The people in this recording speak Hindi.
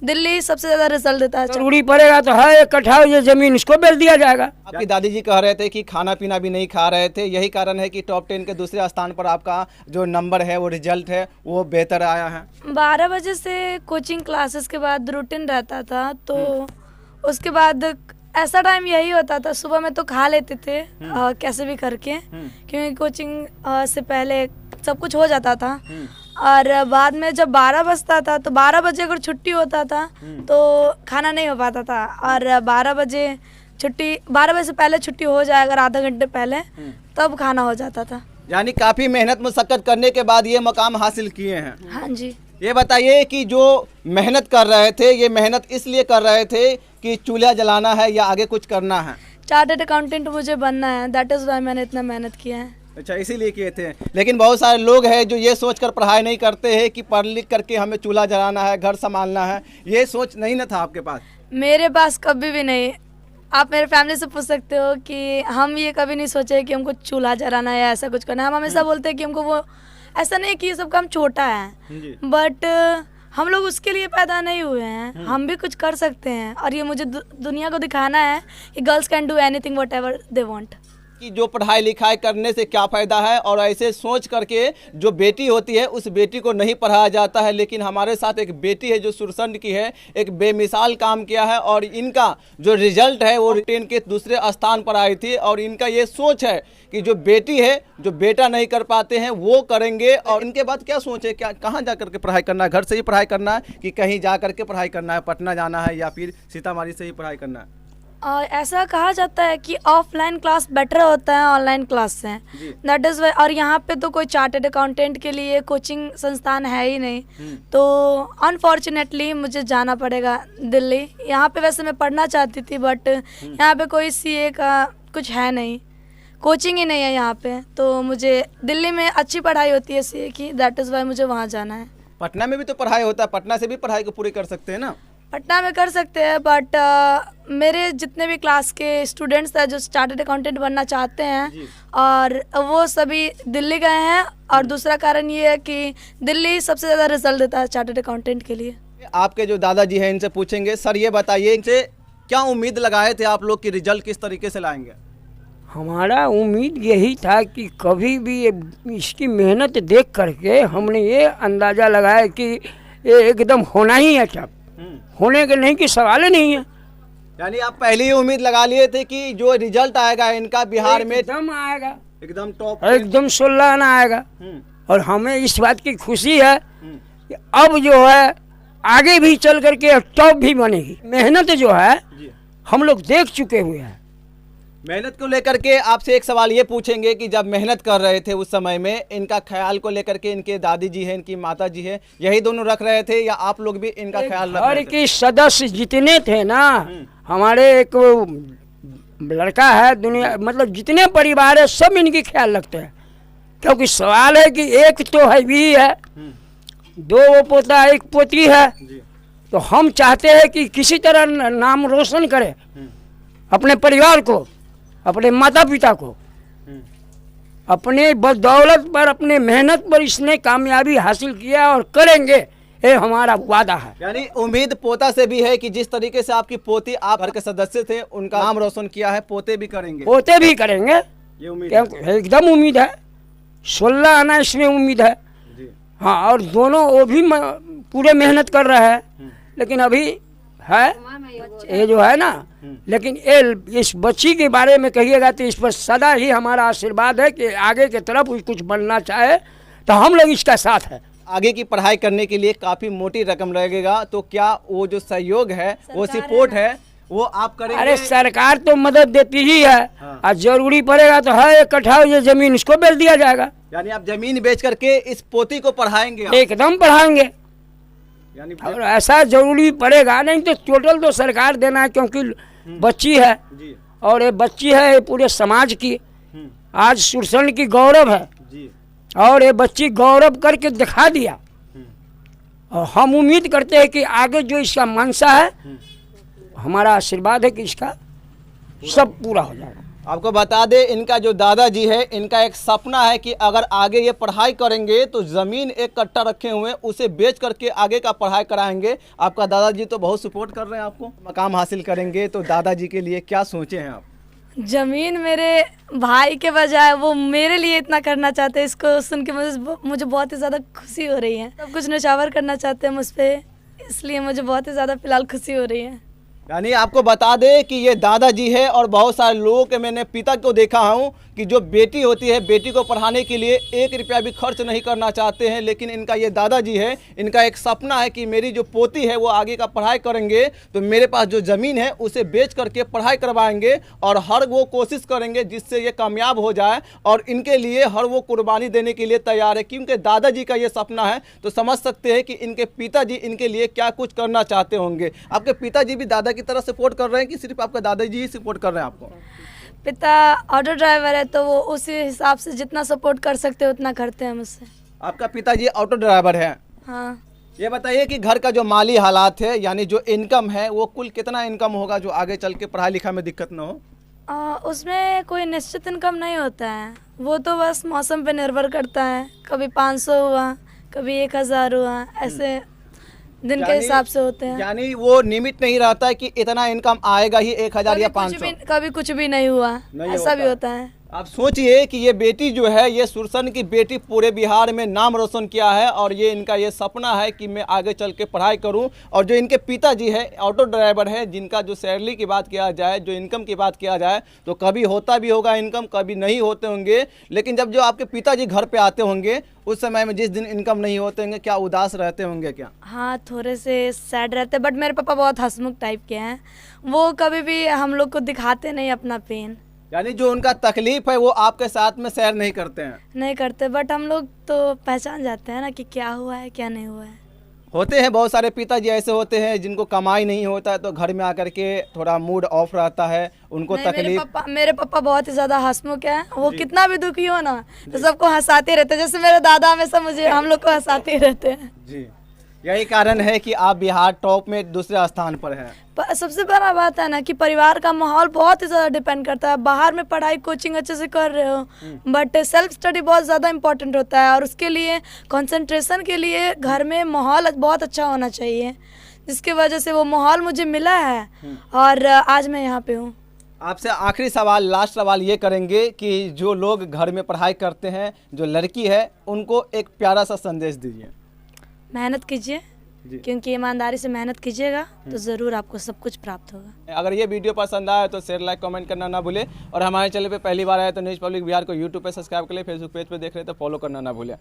दिल्ली सबसे ज्यादा रिजल्ट देता है। जरूरी पड़ेगा तो है 1 कट्ठा ये जमीन इसको बेच दिया जाएगा। आपकी दादी जी कह रहे थे कि खाना पीना भी नहीं खा रहे थे, यही कारण है कि टॉप 10 के दूसरे स्थान पर आपका जो नंबर है, वो रिजल्ट है, वो बेहतर आया है। 12 बजे से कोचिंग क्लासेस के बाद रूटीन रहता था, तो उसके बाद ऐसा टाइम यही होता था, सुबह में तो खा लेते थे कैसे भी करके, क्योंकि कोचिंग से पहले सब कुछ हो जाता था। और बाद में जब 12 बजता था तो 12 बजे अगर छुट्टी होता था तो खाना नहीं हो पाता था, और 12 बजे से पहले छुट्टी हो जाए अगर आधा घंटे पहले, तब खाना हो जाता था। यानी काफी मेहनत मशक्कत करने के बाद ये मकाम हासिल किए हैं। हाँ जी। ये बताइए कि जो मेहनत कर रहे थे, ये मेहनत इसलिए कर रहे थे कि चूल्हा जलाना है या आगे कुछ करना है? चार्टर्ड अकाउंटेंट मुझे बनना है, दैट इज़ वाई मैंने इतना मेहनत किया है। अच्छा, इसीलिए किए थे। लेकिन बहुत सारे लोग हैं जो ये सोचकर पढ़ाई नहीं करते हैं कि पढ़ लिख करके हमें चूल्हा जलाना है, घर संभालना है। ये सोच नहीं ना था आपके पास? मेरे पास कभी भी नहीं। आप मेरे फैमिली से पूछ सकते हो कि हम ये कभी नहीं सोचे कि हमको चूल्हा जलाना है या ऐसा कुछ करना है। हम हमेशा बोलते हैं कि हमको वो ऐसा नहीं कि ये सब काम छोटा है, बट हम लोग उसके लिए पैदा नहीं हुए हैं, हम भी कुछ कर सकते हैं। और ये मुझे दुनिया को दिखाना है कि girls can do anything what ever they want. कि जो पढ़ाई लिखाई करने से क्या फ़ायदा है, और ऐसे सोच करके जो बेटी होती है उस बेटी को नहीं पढ़ाया जाता है। लेकिन हमारे साथ एक बेटी है जो सुरसंड की है, एक बेमिसाल काम किया है, और इनका जो रिजल्ट है वो 10 के दूसरे स्थान पर आई थी। और इनका ये सोच है कि जो बेटी है, जो बेटा नहीं कर पाते हैं वो करेंगे। और इनके बाद क्या सोच है, क्या कहाँ जा करके पढ़ाई करना है? घर से ही पढ़ाई करना है कि कहीं जा करके पढ़ाई करना है, पटना जाना है या फिर सीतामढ़ी से ही पढ़ाई करना है? ऐसा कहा जाता है कि ऑफलाइन क्लास बेटर होता है ऑनलाइन क्लास से, दैट इज़ वाई। और यहाँ पे तो कोई चार्टर्ड अकाउंटेंट के लिए कोचिंग संस्थान है ही नहीं, तो अनफॉर्चुनेटली मुझे जाना पड़ेगा दिल्ली। यहाँ पे वैसे मैं पढ़ना चाहती थी, बट यहाँ पे कोई सीए का कुछ है नहीं, कोचिंग ही नहीं है यहाँ पे। तो मुझे दिल्ली में अच्छी पढ़ाई होती है सीए की, दैट इज़ वाई मुझे वहाँ जाना है। पटना में भी तो पढ़ाई होता है, पटना से भी पढ़ाई को पूरी कर सकते हैं ना? पटना में कर सकते हैं, बट मेरे जितने भी क्लास के स्टूडेंट्स हैं जो चार्टर्ड अकाउंटेंट बनना चाहते हैं, और वो सभी दिल्ली गए हैं। और दूसरा कारण ये है कि दिल्ली सबसे ज़्यादा रिजल्ट देता है चार्टर्ड अकाउंटेंट के लिए। आपके जो दादाजी हैं इनसे पूछेंगे। सर ये बताइए, इनसे क्या उम्मीद लगाए थे आप लोग कि रिजल्ट किस तरीके से लाएंगे? हमारा उम्मीद यही था कि कभी भी इसकी मेहनत देख करके हमने ये अंदाज़ा लगाया कि ये एकदम होना ही है, क्या होने के नहीं कि सवाल ही नहीं है। यानी आप पहले ही उम्मीद लगा लिए थे कि जो रिजल्ट आएगा इनका बिहार में एकदम आएगा, एकदम टॉप, एकदम 16 आना आएगा। और हमें इस बात की खुशी है कि अब जो है आगे भी चल करके टॉप भी बनेगी। मेहनत जो है हम लोग देख चुके हुए हैं। मेहनत को लेकर के आपसे एक सवाल ये पूछेंगे कि जब मेहनत कर रहे थे उस समय में इनका ख्याल को लेकर के इनके दादी जी हैं, इनकी माता जी हैं, यही दोनों रख रहे थे या आप लोग भी इनका ख्याल रख रहे थे? घर के सदस्य जितने थे ना, हमारे एक लड़का है, दुनिया मतलब जितने परिवार है सब इनकी ख्याल रखते हैं। क्योंकि सवाल है कि एक तो है भी है, 2 पोता 1 पोती है, तो हम चाहते हैं कि किसी तरह नाम रोशन करे अपने परिवार को, अपने माता पिता को। अपने बदौलत पर, अपने मेहनत पर इसने कामयाबी हासिल किया और करेंगे, ये हमारा वादा है। यानी उम्मीद पोता से भी है कि जिस तरीके से आपकी पोती, आप घर के सदस्य थे, उनका नाम रोशन किया है, पोते भी करेंगे। पोते भी करेंगे, ये उम्मीद है। एकदम उम्मीद है। 16 आना इसमें उम्मीद है जी। हाँ, और दोनों वो भी पूरे मेहनत कर रहे हैं, लेकिन अभी है ये जो है ना, लेकिन इस बच्ची के बारे में कहिएगा तो इस पर सदा ही हमारा आशीर्वाद है कि आगे की तरफ कुछ बनना चाहे तो हम लोग इसका साथ है। आगे की पढ़ाई करने के लिए काफी मोटी रकम लगेगा, तो क्या वो जो सहयोग है, वो सपोर्ट है, वो आप करेंगे? अरे सरकार तो मदद देती ही है। हाँ। और जरूरी पड़ेगा तो है 1 कट्ठा ये जमीन इसको बेच दिया जाएगा। यानी आप जमीन बेच करके इस पोती को पढ़ाएंगे? एकदम पढ़ाएंगे। यानी और ऐसा जरूरी पड़ेगा, नहीं तो टोटल तो सरकार देना है, क्योंकि बच्ची है जी। और ये बच्ची है ये पूरे समाज की आज सुरसंड की गौरव है जी। और ये बच्ची गौरव करके दिखा दिया। और हम उम्मीद करते हैं कि आगे जो इसका मंशा है, हमारा आशीर्वाद है कि इसका सब पूरा हो जाएगा। आपको बता दें, इनका जो दादाजी है, इनका एक सपना है कि अगर आगे ये पढ़ाई करेंगे तो ज़मीन 1 कट्टा रखे हुए हैं, उसे बेच करके आगे का पढ़ाई कराएंगे। आपका दादाजी तो बहुत सपोर्ट कर रहे हैं आपको। मकाम हासिल करेंगे तो दादाजी के लिए क्या सोचे हैं आप? जमीन मेरे भाई के बजाय वो मेरे लिए इतना करना चाहते हैं, इसको सुन के मुझे बहुत ही ज़्यादा खुशी हो रही है। सब कुछ न्यौछावर करना चाहते हैं मुझ पर, इसलिए मुझे बहुत ही ज़्यादा फिलहाल खुशी हो रही है। यानी आपको बता दें कि ये दादाजी है और बहुत सारे लोगों के मैंने पिता को देखा हूँ कि जो बेटी होती है, बेटी को पढ़ाने के लिए 1 रुपया भी खर्च नहीं करना चाहते हैं, लेकिन इनका ये दादाजी है, इनका एक सपना है कि मेरी जो पोती है वो आगे का पढ़ाई करेंगे तो मेरे पास जो ज़मीन है उसे बेच करके पढ़ाई करवाएंगे और हर वो कोशिश करेंगे जिससे ये कामयाब हो जाए और इनके लिए हर वो कुर्बानी देने के लिए तैयार है। क्योंकि दादाजी का ये सपना है तो समझ सकते हैं कि इनके पिताजी इनके लिए क्या कुछ करना चाहते होंगे। आपके पिताजी भी दादा की तरह सपोर्ट कर रहे हैं कि सिर्फ आपका दादाजी ही सपोर्ट कर रहे हैं आपको? पिता ऑटो ड्राइवर है तो वो उसी हिसाब से जितना सपोर्ट कर सकते हैं उतना करते हैं मुझसे। आपका पिताजी ऑटो ड्राइवर है? हाँ। ये बताइए कि घर का जो माली हालात है, यानी जो इनकम है, वो कुल कितना इनकम होगा जो आगे चल के पढ़ाई लिखाई में दिक्कत ना हो? उसमें कोई निश्चित इनकम नहीं होता है, वो तो बस मौसम पे निर्भर करता है। कभी 500 हुआ, कभी 1000 हुआ, ऐसे दिन के हिसाब से होते हैं। यानी वो नियमित नहीं रहता है कि इतना इनकम आएगा ही 1000 या 500। कभी कुछ भी नहीं हुआ, ऐसा भी होता है। आप सोचिए कि ये बेटी जो है, ये सुरसन की बेटी पूरे बिहार में नाम रोशन किया है और ये इनका ये सपना है कि मैं आगे चल के पढ़ाई करूं। और जो इनके पिताजी है ऑटो ड्राइवर है, जिनका जो सैलरी की बात किया जाए, जो इनकम की बात किया जाए तो कभी होता भी होगा इनकम, कभी नहीं होते होंगे। लेकिन जब जो आपके पिताजी घर पे आते होंगे उस समय में जिस दिन इनकम नहीं होते होंगे, क्या उदास रहते होंगे क्या? हाँ, थोड़े से सैड रहते, बट मेरे पापा बहुत हंसमुख टाइप के हैं, वो कभी भी हम लोग को दिखाते नहीं अपना पेन। यानी जो उनका तकलीफ है वो आपके साथ में शेयर नहीं करते हैं? नहीं करते, बट हम लोग तो पहचान जाते हैं ना कि क्या हुआ है क्या नहीं हुआ है। होते हैं बहुत सारे पिताजी ऐसे होते हैं जिनको कमाई नहीं होता है तो घर में आकर के थोड़ा मूड ऑफ रहता है, उनको तकलीफ। मेरे पापा बहुत ही ज्यादा हंसमुख है, वो कितना भी दुखी हो ना तो सबको हंसाते रहते हैं। जैसे मेरे दादा हमेशा मुझे हम लोग को हंसाते रहते हैं। जी, यही कारण है कि आप बिहार टॉप में दूसरे स्थान पर हैं। सबसे बड़ा बात है ना कि परिवार का माहौल बहुत ही ज़्यादा डिपेंड करता है। बाहर में पढ़ाई कोचिंग अच्छे से कर रहे हो, बट सेल्फ स्टडी बहुत ज़्यादा इम्पोर्टेंट होता है और उसके लिए कंसंट्रेशन के लिए घर में माहौल बहुत अच्छा होना चाहिए, जिसकी वजह से वो माहौल मुझे मिला है और आज मैं यहाँ पे हूँ। आपसे आखिरी सवाल, लास्ट सवाल ये करेंगे कि जो लोग घर में पढ़ाई करते हैं, जो लड़की है, उनको एक प्यारा सा संदेश दीजिए। मेहनत कीजिए, क्योंकि ईमानदारी से मेहनत कीजिएगा तो ज़रूर आपको सब कुछ प्राप्त होगा। अगर ये वीडियो पसंद आया तो शेयर, लाइक, कमेंट करना ना भूले और हमारे चैनल पे पहली बार आए तो न्यूज़ पब्लिक बिहार को यूट्यूब पे सब्सक्राइब कर ले, फेसबुक पेज पे देख रहे तो फॉलो करना ना भूले।